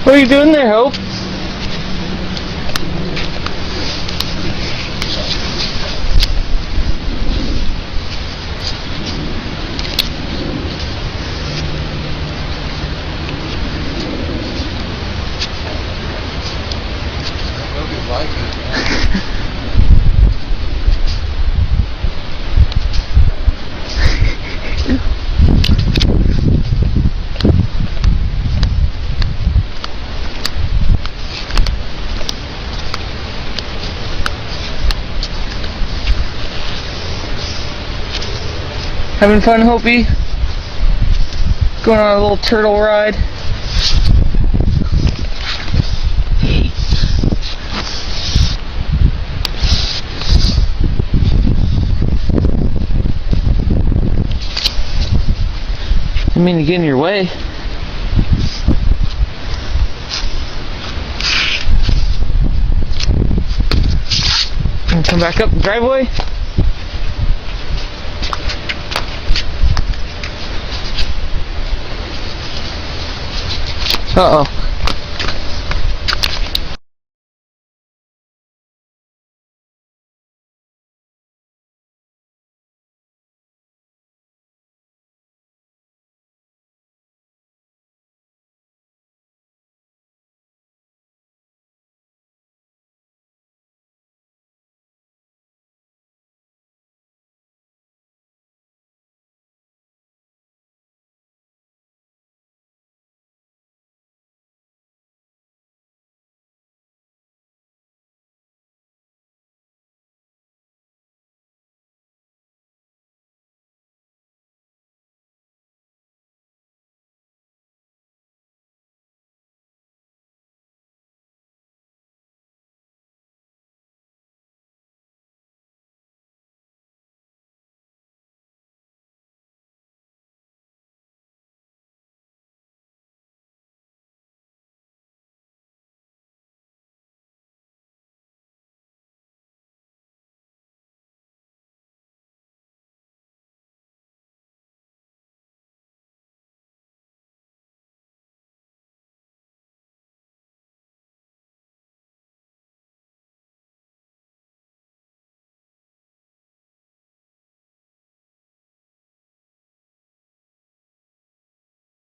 What are you doing there, Hope? Having fun, Hopi? Going on a little turtle ride? I mean to get in your way. And come back up the driveway. Uh-oh.